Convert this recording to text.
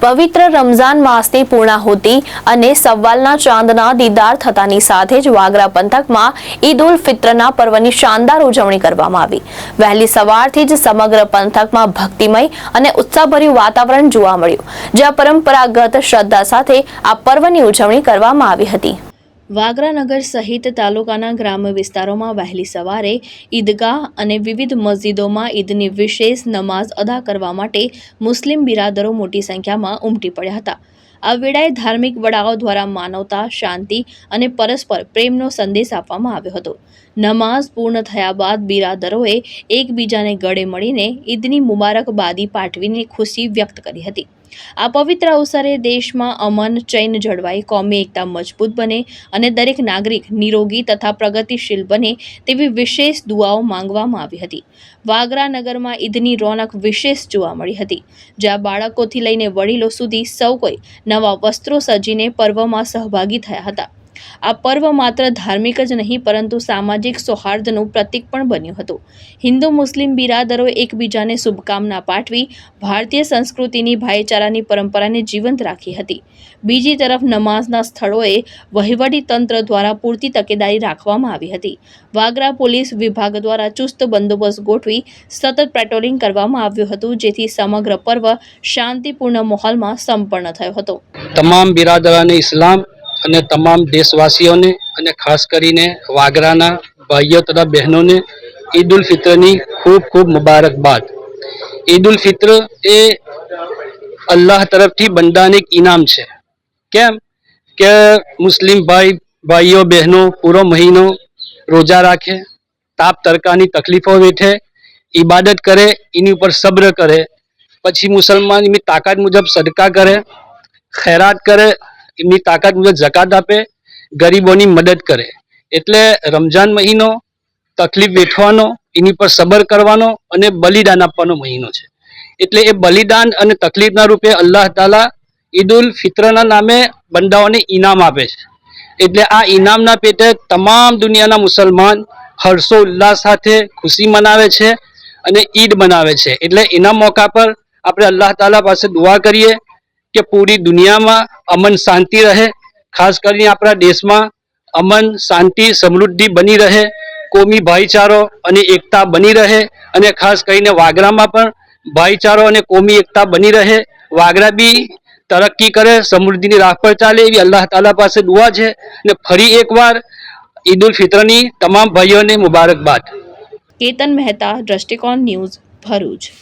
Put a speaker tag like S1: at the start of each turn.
S1: પવિત્ર રમઝાન માસની પૂર્ણાહુતિ અને સવ્વાલના ચાંદના દીદાર થતાની સાથે જ વાગરા પંથકમાં ઈદ ઉલ ફિત્રના પર્વની શાનદાર ઉજવણી કરવામાં આવી। વહેલી સવારથી જ સમગ્ર પંથકમાં ભક્તિમય અને ઉત્સાહભર્યું વાતાવરણ જોવા મળ્યું, જ્યાં પરંપરાગત શ્રદ્ધા સાથે આ પર્વની ઉજવણી કરવામાં આવી હતી। વાગરા નગર સહિત તાલુકાના ગ્રામ્ય વિસ્તારોમાં વહેલી સવારે ઈદગાહ અને વિવિધ મસ્જિદોમાં ઈદની વિશેષ નમાઝ અદા કરવા માટે મુસ્લિમ બિરાદરો મોટી સંખ્યામાં ઉમટી પડ્યા હતા। આ વેળાએ ધાર્મિક વડાઓ દ્વારા માનવતા, શાંતિ અને પરસ્પર પ્રેમનો સંદેશ આપવામાં આવ્યો હતો। નમાઝ પૂર્ણ થયા બાદ બિરાદરોએ એકબીજાને ગળે મળીને ઈદની મુબારકબાદી પાઠવીને ખુશી વ્યક્ત કરી હતી। આ પવિત્ર અવસરે દેશમાં અમન ચૈન જળવાઈ, કોમી એકતા મજબૂત બને અને દરેક નાગરિક નિરોગી તથા પ્રગતિશીલ બને તેવી વિશેષ દુઆઓ માંગવામાં આવી હતી। વાગરા નગરમાં ઈદની રોનક વિશેષ જોવા મળી હતી, જ્યાં બાળકોથી લઈને વડીલો સુધી સૌ કોઈ નવા વસ્ત્રો સજીને પર્વમાં સહભાગી થયા હતા। આ પર્વ માત્ર ધાર્મિક જ નહીં પરંતુ સામાજિક સૌહાર્દનું પ્રતીક પણ બન્યું હતું। હિન્દુ મુસ્લિમ બિરાદરોએ એકબીજાને શુભકામના પાઠવી ભારતીય સંસ્કૃતિની ભાઈચારાની પરંપરાને જીવંત રાખી હતી। બીજી તરફ નમાઝના સ્થળોએ વહીવટી તંત્ર દ્વારા પૂરતી તકેદારી રાખવામાં આવી હતી। વાગરા પોલીસ વિભાગ દ્વારા ચુસ્ત બંદોબસ્ત ગોઠવી સતત પેટ્રોલિંગ કરવામાં આવ્યું હતું, જેથી સમગ્ર પર્વ શાંતિપૂર્ણ માહોલમાં સંપન્ન થયો હતો।
S2: તમામ બિરાદરાને ઇસ્લામ અને તમામ દેશવાસીઓને અને ખાસ કરીને વાગરાના ભાઈઓ તથા બહેનોને ઈદ ઉલ ફિત્રની ખૂબ ખૂબ મુબારકબાદ। ઈદ ઉલ ફિત્ર એ અલ્લાહ તરફથી બંદાને એક ઇનામ છે। કેમ કે મુસ્લિમ ભાઈઓ બહેનો પૂરો મહિનો રોજા રાખે, તાપ તડકાની તકલીફો વેઠે, ઇબાદત કરે, એની ઉપર સબ્ર કરે, પછી મુસલમાન એમની તાકાત મુજબ સદકા કરે, ખૈરાત કરે, એમની તાકાત મુજબ જકાત આપે, ગરીબોની મદદ કરે। એટલે રમઝાન મહિનો તકલીફ વેઠવાનો, એની પર સબર કરવાનો અને બલિદાન આપવાનો મહિનો છે। એટલે એ બલિદાન અને તકલીફના રૂપે અલ્લાહ તાલા ઈદ ઉલ ફિત્રના નામે બંદાઓને ઇનામ આપે છે। એટલે આ ઇનામના પેટે તમામ દુનિયાના મુસલમાન હર્ષો ઉલ્લાસ સાથે ખુશી મનાવે છે અને ઈદ મનાવે છે। એટલે એના મોકા પર આપણે અલ્લાહ તાલા પાસે દુઆ કરીએ કે પૂરી દુનિયામાં અમન શાંતિ રહે, ખાસ કરીને આપણા દેશમાં અમન શાંતિ સમૃદ્ધિ બની રહે, કોમી ભાઈચારો અને એકતા બની રહે અને ખાસ કરીને વાગરામાં પણ ભાઈચારો અને કોમી એકતા બની રહે, વાગરા બી તરક્કી કરે, સમૃદ્ધિની રાહ પર ચાલે, એવી અલ્લાહ તાલા પાસે દુઆ છે। અને ફરી એકવાર ઈદ ઉલ ફિત્રની તમામ ભાઈઓને મુબારકબાદ।
S1: કેતન મહેતા, દ્રષ્ટિકોણ ન્યૂઝ, ભરૂચ।